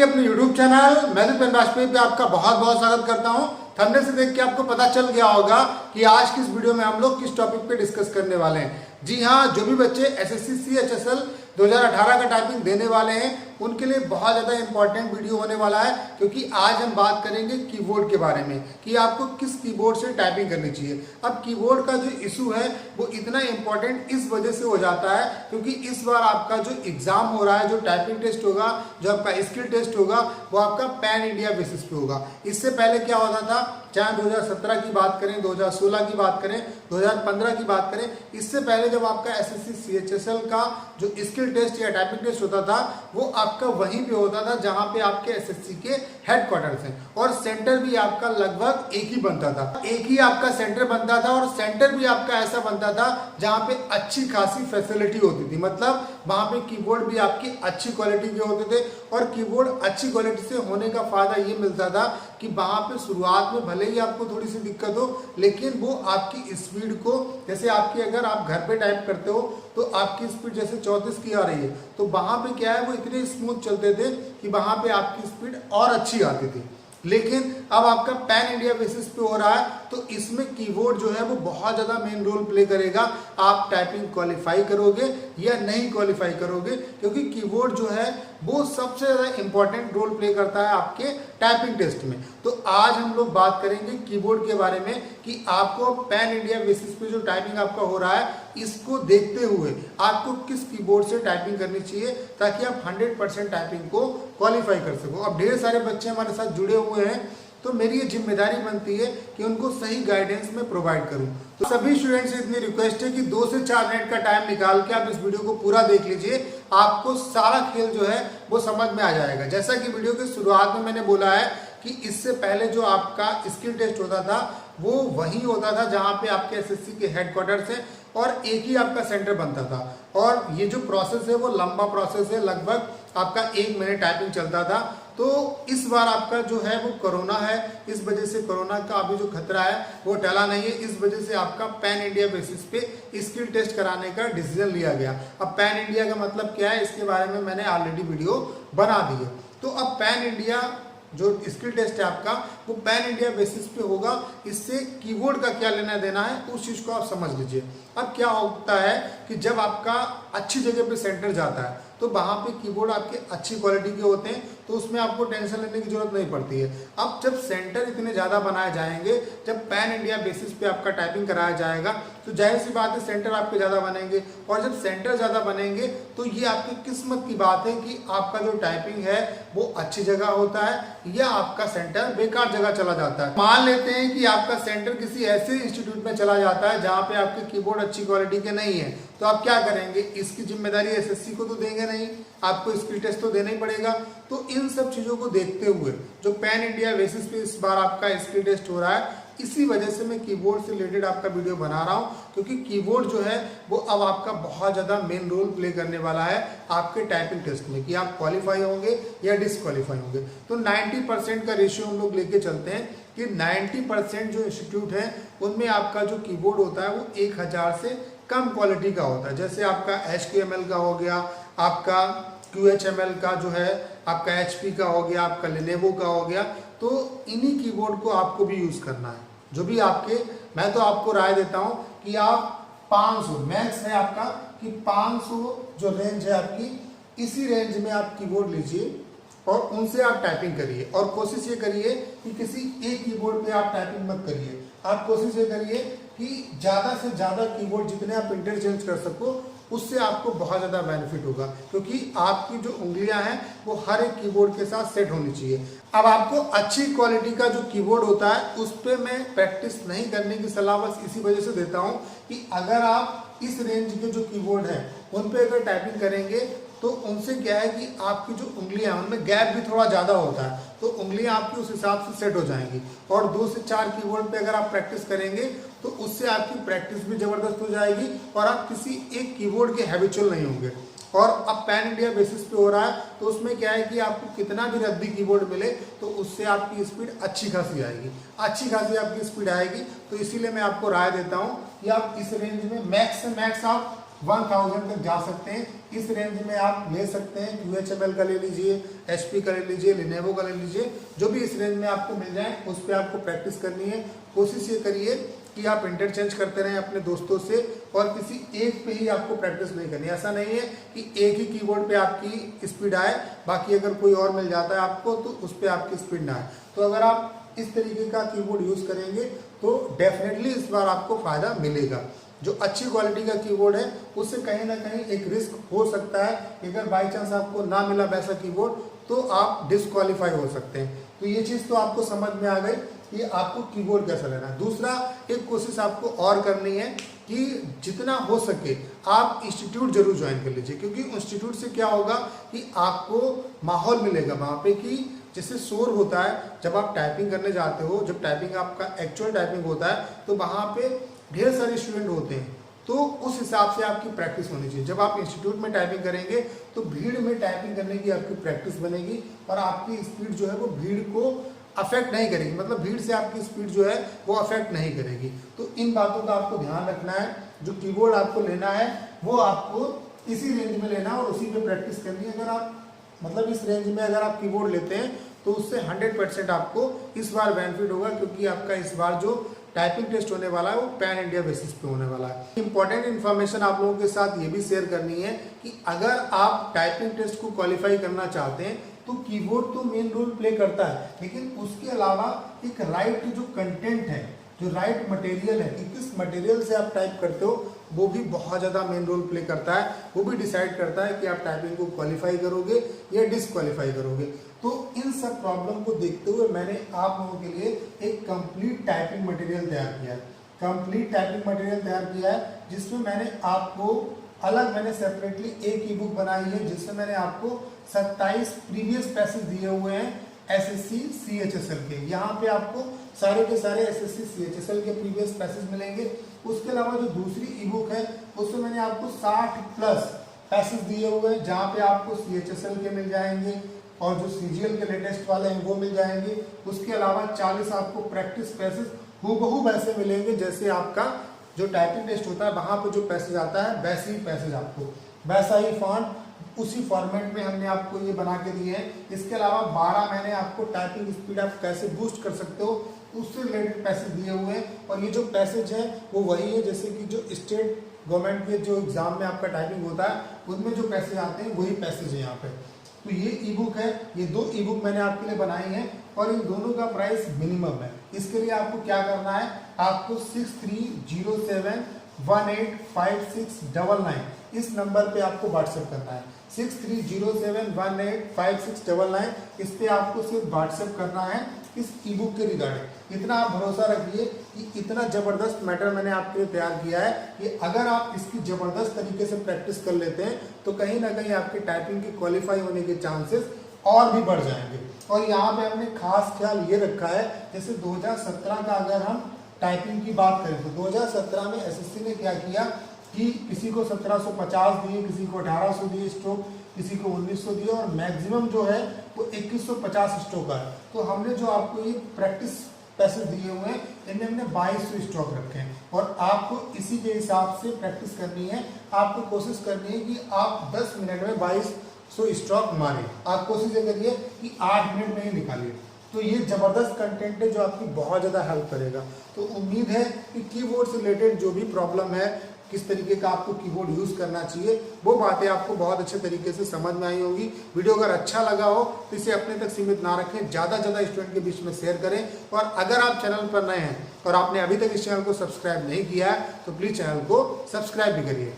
अपने YouTube channel maths pen Vajpayee पे आपका बहुत बहुत स्वागत करता हूं। थंबनेल से देख के आपको पता चल गया होगा कि आज किस वीडियो में हम लोग किस टॉपिक पे डिस्कस करने वाले हैं। जी हाँ, जो भी बच्चे एसएससी CHSL 2018 का टाइपिंग देने वाले हैं उनके लिए बहुत ज़्यादा इंपॉर्टेंट वीडियो होने वाला है, क्योंकि आज हम बात करेंगे कीबोर्ड के बारे में कि आपको किस कीबोर्ड से टाइपिंग करनी चाहिए। अब कीबोर्ड का जो इशू है वो इतना इंपॉर्टेंट इस वजह से हो जाता है क्योंकि इस बार आपका जो एग्जाम हो रहा है, जो टाइपिंग टेस्ट होगा, जो आपका स्किल टेस्ट होगा, वो आपका पैन इंडिया बेसिस पे होगा। इससे पहले क्या होता था, चाहे 2017 की बात करें, 2016 की बात करें, 2015 की बात करें, इससे पहले जब आपका एसएससी CHSL का जो स्किल टेस्ट या टाइपिंग टेस्ट होता था वो आपका वहीं पे होता था जहां पे आपके एसएससी के हेडक्वार्टर्स हैं, और सेंटर भी आपका लगभग एक ही बनता था। एक ही आपका सेंटर बनता था और सेंटर भी आपका ऐसा बनता था जहां पे अच्छी खासी फैसिलिटी होती थी, मतलब वहां पे कीबोर्ड भी आपकी अच्छी क्वालिटी के होते थे। और कीबोर्ड अच्छी क्वालिटी से होने का फायदा ये मिलता था कि वहां पे शुरुआत में भले ही आपको थोड़ी सी दिक्कत हो, लेकिन वो आपकी स्पीड को, जैसे आपकी अगर आप घर पे टाइप करते हो तो आपकी स्पीड जैसे 34 की आ रही है, तो वहां पे क्या है, वो इतने स्मूथ चलते थे कि वहां पे आपकी स्पीड और अच्छी आती थी। लेकिन अब आपका पैन इंडिया बेसिस पे हो रहा है तो इसमें कीबोर्ड जो है वो बहुत ज़्यादा मेन रोल प्ले करेगा। आप टाइपिंग क्वालिफाई करोगे या नहीं क्वालिफाई करोगे, क्योंकि कीबोर्ड जो है वो सबसे ज़्यादा इंपॉर्टेंट रोल प्ले करता है आपके टाइपिंग टेस्ट में। तो आज हम लोग बात करेंगे कीबोर्ड के बारे में कि आपको पैन इंडिया बेसिस पे जो टाइपिंग आपका हो रहा है इसको देखते हुए आपको किस कीबोर्ड से टाइपिंग करनी चाहिए ताकि आप 100% टाइपिंग को क्वालिफाई कर सको। अब ढेर सारे बच्चे हमारे साथ जुड़े हुए हैं तो मेरी ये जिम्मेदारी बनती है कि उनको सही गाइडेंस में प्रोवाइड करूं। तो सभी स्टूडेंट्स से इतनी रिक्वेस्ट है कि 2 से 4 मिनट का टाइम निकाल के आप इस वीडियो को पूरा देख लीजिए, आपको सारा खेल जो है वो समझ में आ जाएगा। जैसा कि वीडियो की शुरुआत में मैंने बोला है कि इससे पहले जो आपका स्किल टेस्ट होता था वो वही होता था जहां पे आपके एसएससी के हेडक्वार्टर्स हैं और एक ही आपका सेंटर बनता था। और ये जो प्रोसेस है वो लंबा प्रोसेस है, लगभग आपका 1 महीने टाइपिंग चलता था। तो इस बार आपका जो है वो कोरोना है, इस वजह से कोरोना का अभी जो खतरा है वो टला नहीं है, इस वजह से आपका पैन इंडिया बेसिस पे स्किल टेस्ट कराने का डिसीजन लिया गया। अब पैन इंडिया का मतलब क्या है, इसके बारे में मैंने ऑलरेडी वीडियो बना दी है। तो अब पैन इंडिया जो स्किल टेस्ट है आपका वो पैन इंडिया बेसिस पे होगा। इससे कीबोर्ड का क्या लेना देना है उस चीज़ को आप समझ लीजिए। अब क्या होता है कि जब आपका अच्छी जगह पे सेंटर जाता है तो वहाँ पे कीबोर्ड आपके अच्छी क्वालिटी के होते हैं, तो उसमें आपको टेंशन लेने की जरूरत नहीं पड़ती है। अब जब सेंटर इतने ज़्यादा बनाए जाएंगे, जब पैन इंडिया बेसिस पे आपका टाइपिंग कराया जाएगा तो जाहिर सी बात है सेंटर आपके ज़्यादा बनेंगे, और जब सेंटर ज़्यादा बनेंगे तो ये आपकी किस्मत की बात है कि आपका जो टाइपिंग है वो अच्छी जगह होता है या आपका सेंटर बेकार जगह चला जाता है। मान लेते हैं कि आपका सेंटर किसी ऐसे इंस्टीट्यूट में चला जाता है जहाँ पे आपके कीबोर्ड अच्छी क्वालिटी के नहीं है, तो आप क्या करेंगे, इसकी जिम्मेदारी एसएससी को तो देंगे नहीं, आपको स्किल टेस्ट तो देना ही पड़ेगा। तो इन सब चीज़ों को देखते हुए जो पैन इंडिया बेसिस पे इस बार आपका स्किल टेस्ट हो रहा है, इसी वजह से मैं कीबोर्ड से रिलेटेड आपका वीडियो बना रहा हूं, क्योंकि कीबोर्ड जो है वो अब आपका बहुत ज़्यादा मेन रोल प्ले करने वाला है आपके टाइपिंग टेस्ट में कि आप क्वालिफाई होंगे या डिसक्वालीफाई होंगे। तो 90% का रेशियो हम लोग लेके चलते हैं कि 90% जो इंस्टीट्यूट है उनमें आपका जो कीबोर्ड होता है वो 1000 से कम क्वालिटी का होता है। जैसे आपका HQML का हो गया, आपका QHML का जो है आपका HP का हो गया, आपका लेनोवो का हो गया, तो इन्हीं कीबोर्ड को आपको भी यूज़ करना है। जो भी आपके, मैं तो आपको राय देता हूं कि आप 500 मैक्स है आपका कि 500 जो रेंज है आपकी, इसी रेंज में आप कीबोर्ड लीजिए और उनसे आप टाइपिंग करिए। और कोशिश ये करिए कि किसी एक कीबोर्ड पे आप टाइपिंग मत करिए, आप कोशिश ये करिए कि ज़्यादा से ज़्यादा कीबोर्ड जितने आप इंटरचेंज कर सको उससे आपको बहुत ज़्यादा बेनिफिट होगा, क्योंकि आपकी जो उंगलियां हैं वो हर एक कीबोर्ड के साथ सेट होनी चाहिए। अब आपको अच्छी क्वालिटी का जो कीबोर्ड होता है उस पर मैं प्रैक्टिस नहीं करने की सलाह बस इसी वजह से देता हूं कि अगर आप इस रेंज के जो कीबोर्ड हैं उन पर अगर टाइपिंग करेंगे तो उनसे क्या है कि आपकी जो उंगलियां हैं उनमें गैप भी थोड़ा ज़्यादा होता है, तो उंगलियां आपकी उस हिसाब से सेट हो जाएंगी। और 2 से 4 कीबोर्ड पे अगर आप प्रैक्टिस करेंगे तो उससे आपकी प्रैक्टिस भी ज़बरदस्त हो जाएगी और आप किसी एक कीबोर्ड के हैबिचुअल नहीं होंगे। और अब पैन इंडिया बेसिस पे हो रहा है तो उसमें क्या है कि आपको कितना भी रद्दी कीबोर्ड मिले तो उससे आपकी स्पीड अच्छी खासी आएगी, अच्छी खासी आपकी स्पीड आएगी। तो इसीलिए मैं आपको राय देता हूँ कि आप इस रेंज में मैक्स से मैक्स आप 1000 तक जा सकते हैं। इस रेंज में आप ले सकते हैं, QHML का ले लीजिए, HP का ले लीजिए, Lenovo का ले लीजिए, जो भी इस रेंज में आपको मिल जाए उस पर आपको प्रैक्टिस करनी है। कोशिश ये करिए कि आप इंटरचेंज करते रहें अपने दोस्तों से और किसी एक पे ही आपको प्रैक्टिस नहीं करनी। ऐसा नहीं है कि एक ही कीबोर्ड पे आपकी स्पीड आए, बाकी अगर कोई और मिल जाता है आपको तो उस पर आपकी स्पीड ना आए। तो अगर आप इस तरीके का कीबोर्ड यूज करेंगे तो डेफिनेटली इस बार आपको फायदा मिलेगा। जो अच्छी क्वालिटी का कीबोर्ड है उससे कहीं ना कहीं एक रिस्क हो सकता है कि अगर बाई चांस आपको ना मिला वैसा कीबोर्ड तो आप डिस्क्वालीफाई हो सकते हैं। तो ये चीज़ तो आपको समझ में आ गई कि आपको कीबोर्ड कैसा लेना है। दूसरा, एक कोशिश आपको और करनी है कि जितना हो सके आप इंस्टीट्यूट जरूर ज्वाइन कर लीजिए, क्योंकि इंस्टीट्यूट से क्या होगा कि आपको माहौल मिलेगा वहाँ पे कि जैसे शोर होता है जब आप टाइपिंग करने जाते हो, जब टाइपिंग आपका एक्चुअल टाइपिंग होता है तो वहाँ पे ढेर सारे स्टूडेंट होते हैं, तो उस हिसाब से आपकी प्रैक्टिस होनी चाहिए। जब आप इंस्टीट्यूट में टाइपिंग करेंगे तो भीड़ में टाइपिंग करने की आपकी प्रैक्टिस बनेगी और आपकी स्पीड जो है वो भीड़ को अफेक्ट नहीं करेगी, मतलब भीड़ से आपकी स्पीड जो है वो अफेक्ट नहीं करेगी। तो इन बातों का आपको ध्यान रखना है। जो कीबोर्ड आपको लेना है वो आपको इसी रेंज में लेना और उसी पे प्रैक्टिस करनी है। अगर आप मतलब इस रेंज में अगर आप कीबोर्ड लेते हैं तो उससे 100% आपको इस बार बेनिफिट होगा, क्योंकि आपका इस बार जो टाइपिंग टेस्ट होने वाला है वो पैन इंडिया बेसिस पे होने वाला है। इंपॉर्टेंट इन्फॉर्मेशन आप लोगों के साथ ये भी शेयर करनी है कि अगर आप टाइपिंग टेस्ट को क्वालिफाई करना चाहते हैं तो कीबोर्ड तो मेन रोल प्ले करता है, लेकिन उसके अलावा एक राइट जो कंटेंट है, जो राइट मटेरियल है कि किस मटेरियल से आप टाइप करते हो, वो भी बहुत ज़्यादा मेन रोल प्ले करता है। वो भी डिसाइड करता है कि आप टाइपिंग को क्वालिफाई करोगे या डिसक्वालीफाई करोगे। तो इन सब प्रॉब्लम को देखते हुए मैंने आप लोगों के लिए एक कंप्लीट टाइपिंग मटेरियल तैयार किया है। कंप्लीट टाइपिंग मटेरियल तैयार किया है जिसमें मैंने आपको मैंने सेपरेटली एक ई बुक बनाई है जिसमें मैंने आपको 27 प्रीवियस पैसेज दिए हुए हैं SSC CHSL के। यहाँ पे आपको सारे के सारे SSC CHSL के प्रीवियस पैसेज मिलेंगे। उसके अलावा जो दूसरी ई बुक है उसमें मैंने आपको 60+ पैसेज दिए हुए हैं, जहाँ पे आपको CHSL के मिल जाएंगे और जो CGL के लेटेस्ट वाले हैं वो मिल जाएंगे। उसके अलावा 40 आपको प्रैक्टिस पैसेज हूबहू वैसे मिलेंगे जैसे आपका जो टाइपिंग टेस्ट होता है वहाँ पे जो पैसेज आता है वैसे ही पैसेज आपको, वैसा ही फॉन्ट उसी फॉर्मेट में हमने आपको ये बना के दिए हैं। इसके अलावा 12 मैंने आपको टाइपिंग स्पीड आप कैसे बूस्ट कर सकते हो उससे रिलेटेड पैसेज दिए हुए हैं। और ये जो पैसेज है वो वही है जैसे कि जो स्टेट गवर्नमेंट के जो एग्जाम में आपका टाइपिंग होता है उनमें जो पैसेज आते हैं वही पैसेज है यहाँ पे। तो ये ई बुक है, ये 2 ई बुक मैंने आपके लिए बनाई है और इन दोनों का प्राइस मिनिमम है। इसके लिए आपको क्या करना है, आपको 6307185699 इस नंबर पे आपको व्हाट्सएप करना है। 6307185699 इस पे आपको सिर्फ व्हाट्सएप करना है इस ई बुक के रिगार्डिंग। इतना आप भरोसा रखिए कि इतना ज़बरदस्त मैटर मैंने आपके लिए तैयार किया है कि अगर आप इसकी ज़बरदस्त तरीके से प्रैक्टिस कर लेते हैं तो कहीं ना कहीं आपके टाइपिंग की क्वालिफाई होने के चांसेस और भी बढ़ जाएंगे। और यहाँ पे हमने खास ख्याल ये रखा है, जैसे 2017 का अगर हम टाइपिंग की बात करें तो 2017 में SSC ने क्या किया कि किसी को 1750 दिए, किसी को 1800 दिए स्ट्रोक, किसी को 1900 दिए और मैक्सिमम जो है वो 2150 स्ट्रोक है। तो हमने जो आपको ये प्रैक्टिस पैसेज दिए हुए हैं इनमें हमने 2200 स्ट्रोक रखे हैं और आपको इसी के हिसाब से प्रैक्टिस करनी है। आपको कोशिश करनी है कि आप 10 मिनट में 2200 स्ट्रोक मारें। आप कोशिश ये करिए कि 8 मिनट में ही निकालिए। तो ये ज़बरदस्त कंटेंट है जो आपकी बहुत ज़्यादा हेल्प करेगा। तो उम्मीद है कि कीबोर्ड से रिलेटेड जो भी प्रॉब्लम है, किस तरीके का आपको कीबोर्ड यूज़ करना चाहिए, वो बातें आपको बहुत अच्छे तरीके से समझ में आई होगी। वीडियो अगर अच्छा लगा हो तो इसे अपने तक सीमित ना रखें, ज़्यादा स्टूडेंट के बीच में शेयर करें। और अगर आप चैनल पर नए हैं और आपने अभी तक इस चैनल को सब्सक्राइब नहीं किया है तो प्लीज़ चैनल को सब्सक्राइब भी करिए।